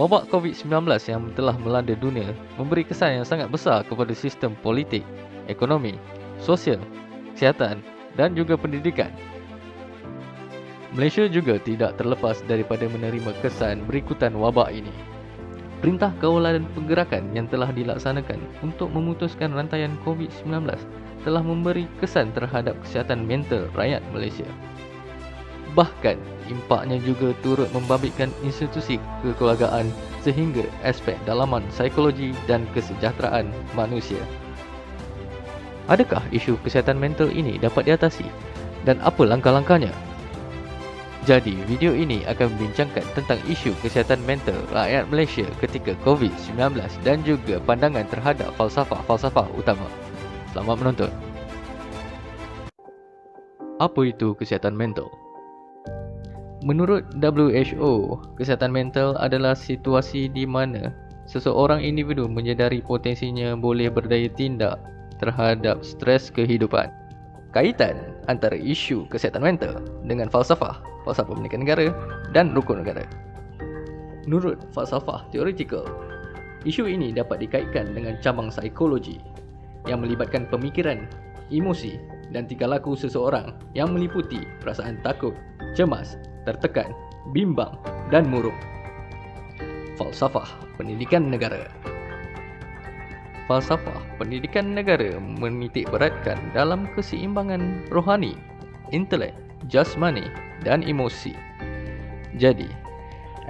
Wabak COVID-19 yang telah melanda dunia memberi kesan yang sangat besar kepada sistem politik, ekonomi, sosial, kesihatan dan juga pendidikan. Malaysia juga tidak terlepas daripada menerima kesan berikutan wabak ini. Perintah Kawalan Pergerakan yang telah dilaksanakan untuk memutuskan rantaian COVID-19 telah memberi kesan terhadap kesihatan mental rakyat Malaysia. Bahkan, impaknya juga turut membabitkan institusi kekeluargaan sehingga aspek dalaman psikologi dan kesejahteraan manusia. Adakah isu kesihatan mental ini dapat diatasi? Dan apa langkah-langkahnya? Jadi, video ini akan membincangkan tentang isu kesihatan mental rakyat Malaysia ketika COVID-19 dan juga pandangan terhadap falsafah-falsafah utama. Selamat menonton. Apa itu kesihatan mental? Menurut WHO, kesihatan mental adalah situasi di mana seseorang individu menyedari potensinya boleh berdaya tindak terhadap stres kehidupan. Kaitan antara isu kesihatan mental dengan falsafah pendidikan negara dan rukun negara. Menurut falsafah teoretikal, isu ini dapat dikaitkan dengan cabang psikologi yang melibatkan pemikiran, emosi dan tingkah laku seseorang yang meliputi perasaan takut, cemas, tertekan, bimbang dan murung. Falsafah pendidikan negara. Falsafah pendidikan negara menitik beratkan dalam keseimbangan rohani, intelek, jasmani dan emosi. Jadi,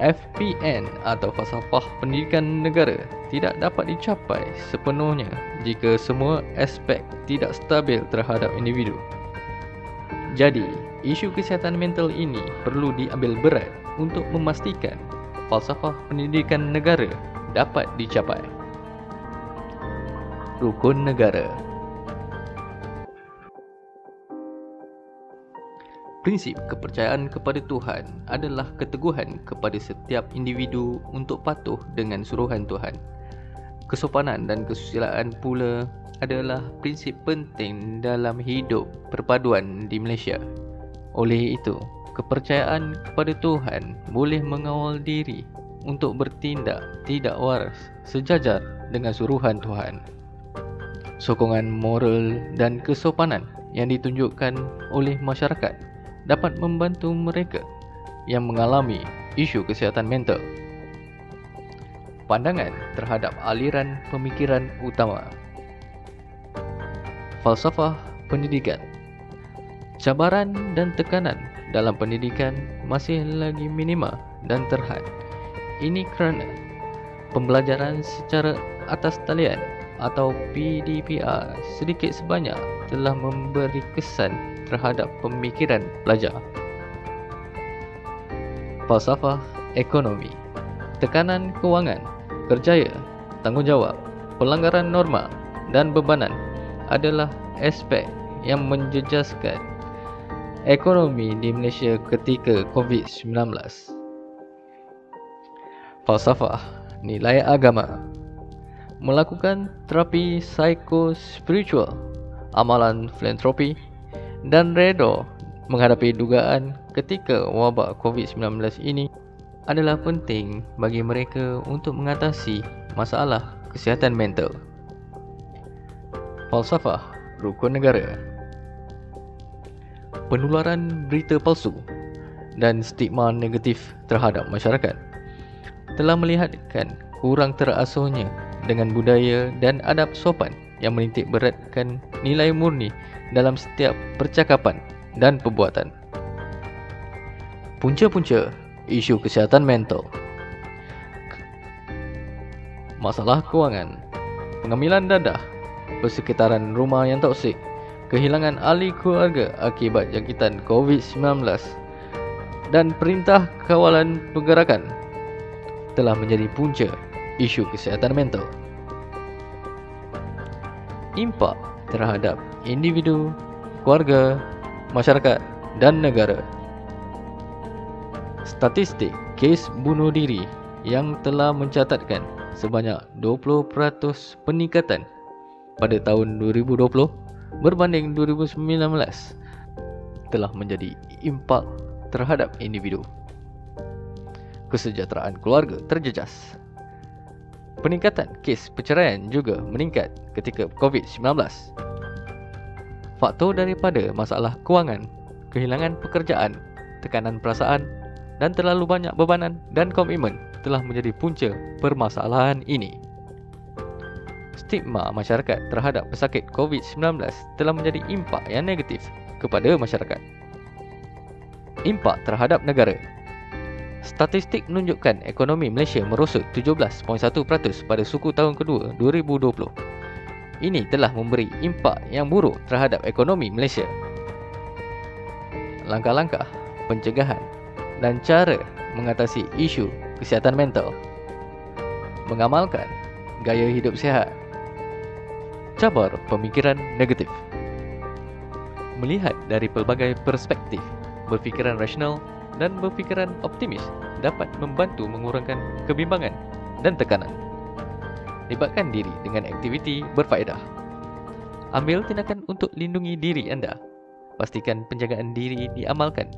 FPN atau falsafah pendidikan negara tidak dapat dicapai sepenuhnya jika semua aspek tidak stabil terhadap individu. Jadi, isu kesihatan mental ini perlu diambil berat untuk memastikan falsafah pendidikan negara dapat dicapai. Rukun negara. Prinsip kepercayaan kepada Tuhan adalah keteguhan kepada setiap individu untuk patuh dengan suruhan Tuhan. Kesopanan dan kesusilaan pula adalah prinsip penting dalam hidup perpaduan di Malaysia. Oleh itu, kepercayaan kepada Tuhan boleh mengawal diri untuk bertindak tidak waras sejajar dengan suruhan Tuhan. Sokongan moral dan kesopanan yang ditunjukkan oleh masyarakat dapat membantu mereka yang mengalami isu kesihatan mental. Pandangan terhadap aliran pemikiran utama. Falsafah pendidikan. Cabaran dan tekanan dalam pendidikan masih lagi minima dan terhad. Ini kerana pembelajaran secara atas talian atau PDPR sedikit sebanyak telah memberi kesan terhadap pemikiran pelajar. Falsafah ekonomi. Tekanan kewangan, kerjaya, tanggungjawab, pelanggaran norma dan bebanan adalah aspek yang menjejaskan ekonomi di Malaysia ketika COVID-19. Falsafah nilai agama. Melakukan terapi psikospiritual, amalan filantropi dan redha menghadapi dugaan ketika wabak COVID-19 ini adalah penting bagi mereka untuk mengatasi masalah kesihatan mental. Falsafah rukun negara. Penularan berita palsu dan stigma negatif terhadap masyarakat telah melihatkan kurang terasuhnya dengan budaya dan adab sopan yang menitik beratkan nilai murni dalam setiap percakapan dan perbuatan. Punca-punca isu kesihatan mental. Masalah kewangan, pengambilan dadah, persekitaran rumah yang toksik, kehilangan ahli keluarga akibat jangkitan COVID-19 dan perintah kawalan pergerakan telah menjadi punca isu kesihatan mental. Impak terhadap individu, keluarga, masyarakat dan negara. Statistik kes bunuh diri yang telah mencatatkan sebanyak 20% peningkatan pada tahun 2020 berbanding 2019 telah menjadi impak terhadap individu. kesejahteraan keluarga terjejas. Peningkatan kes perceraian juga meningkat ketika COVID-19. Faktor daripada masalah kewangan, kehilangan pekerjaan, tekanan perasaan dan terlalu banyak bebanan dan komitmen telah menjadi punca permasalahan ini. Stigma masyarakat terhadap pesakit COVID-19 telah menjadi impak yang negatif kepada masyarakat. Impak terhadap negara. Statistik menunjukkan ekonomi Malaysia merosot 17.1% pada suku tahun kedua 2020. Ini telah memberi impak yang buruk terhadap ekonomi Malaysia. Langkah-langkah pencegahan dan cara mengatasi isu kesihatan mental. Mengamalkan gaya hidup sihat. Cabar pemikiran negatif. Melihat dari pelbagai perspektif, berfikiran rasional dan berfikiran optimis dapat membantu mengurangkan kebimbangan dan tekanan. Libatkan diri dengan aktiviti berfaedah. Ambil tindakan untuk lindungi diri anda. Pastikan penjagaan diri diamalkan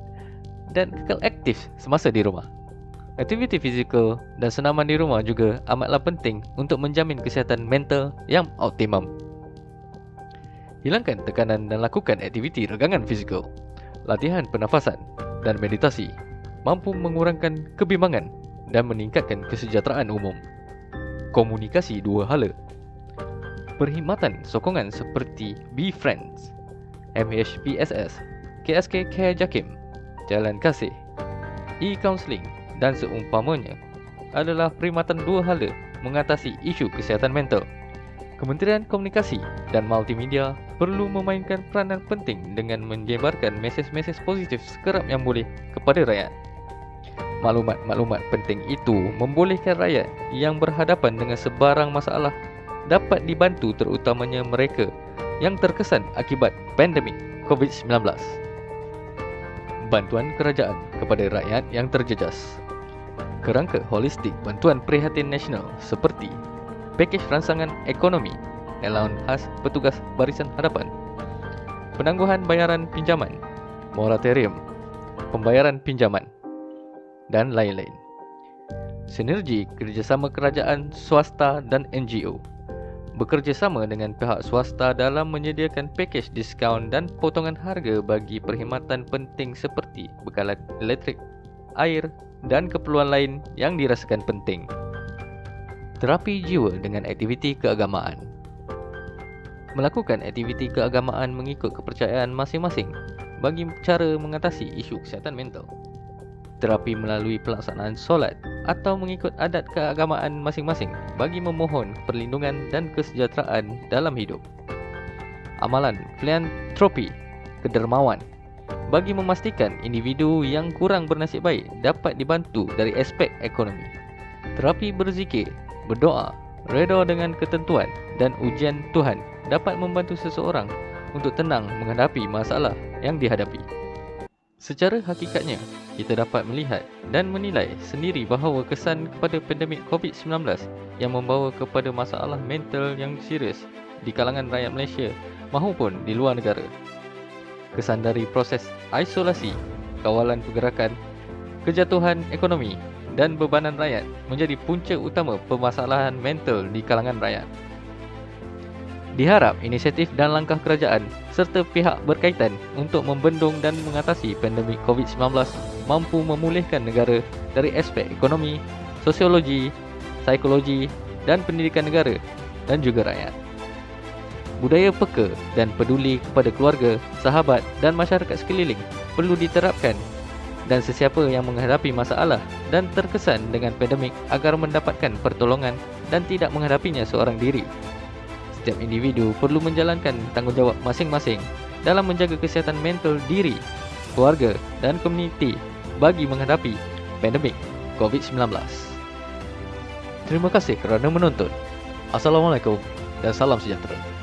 dan kekal aktif semasa di rumah. Aktiviti fizikal dan senaman di rumah juga amatlah penting untuk menjamin kesihatan mental yang optimum. Hilangkan tekanan dan lakukan aktiviti regangan fizikal. Latihan pernafasan dan meditasi mampu mengurangkan kebimbangan dan meningkatkan kesejahteraan umum. Komunikasi dua hala. Perkhidmatan sokongan seperti BeFriends, MHPSS, KSK Care Jakim, Jalan Kasih, e-counseling dan seumpamanya adalah perkhidmatan dua hala mengatasi isu kesihatan mental. Kementerian Komunikasi dan Multimedia perlu memainkan peranan penting dengan menyebarkan mesej-mesej positif sekerap yang boleh kepada rakyat. Maklumat-maklumat penting itu membolehkan rakyat yang berhadapan dengan sebarang masalah dapat dibantu, terutamanya mereka yang terkesan akibat pandemik COVID-19. Bantuan kerajaan kepada rakyat yang terjejas. Kerangka holistik bantuan prihatin nasional seperti pakej rangsangan ekonomi, allowance khas petugas barisan hadapan, penangguhan bayaran pinjaman, moratorium, pembayaran pinjaman dan lain-lain. Sinergi kerjasama kerajaan swasta dan NGO. Bekerjasama dengan pihak swasta dalam menyediakan pakej diskaun dan potongan harga bagi perkhidmatan penting seperti bekalan elektrik, air dan keperluan lain yang dirasakan penting. Terapi jiwa dengan aktiviti keagamaan. Melakukan aktiviti keagamaan mengikut kepercayaan masing-masing bagi cara mengatasi isu kesihatan mental. Terapi melalui pelaksanaan solat atau mengikut adat keagamaan masing-masing bagi memohon perlindungan dan kesejahteraan dalam hidup. Amalan filantropi, kedermawan, bagi memastikan individu yang kurang bernasib baik dapat dibantu dari aspek ekonomi. Terapi berzikir, berdoa, reda dengan ketentuan dan ujian Tuhan dapat membantu seseorang untuk tenang menghadapi masalah yang dihadapi. Secara hakikatnya, kita dapat melihat dan menilai sendiri bahawa kesan kepada pandemik COVID-19 yang membawa kepada masalah mental yang serius di kalangan rakyat Malaysia maupun di luar negara. Kesan dari proses isolasi, kawalan pergerakan, kejatuhan ekonomi dan bebanan rakyat menjadi punca utama permasalahan mental di kalangan rakyat. Diharap inisiatif dan langkah kerajaan serta pihak berkaitan untuk membendung dan mengatasi pandemik COVID-19 mampu memulihkan negara dari aspek ekonomi, sosiologi, psikologi dan pendidikan negara dan juga rakyat. Budaya peka dan peduli kepada keluarga, sahabat dan masyarakat sekeliling perlu diterapkan dan sesiapa yang menghadapi masalah dan terkesan dengan pandemik agar mendapatkan pertolongan dan tidak menghadapinya seorang diri. Setiap individu perlu menjalankan tanggungjawab masing-masing dalam menjaga kesihatan mental diri, keluarga dan komuniti bagi menghadapi pandemik COVID-19. Terima kasih kerana menonton. Assalamualaikum dan salam sejahtera.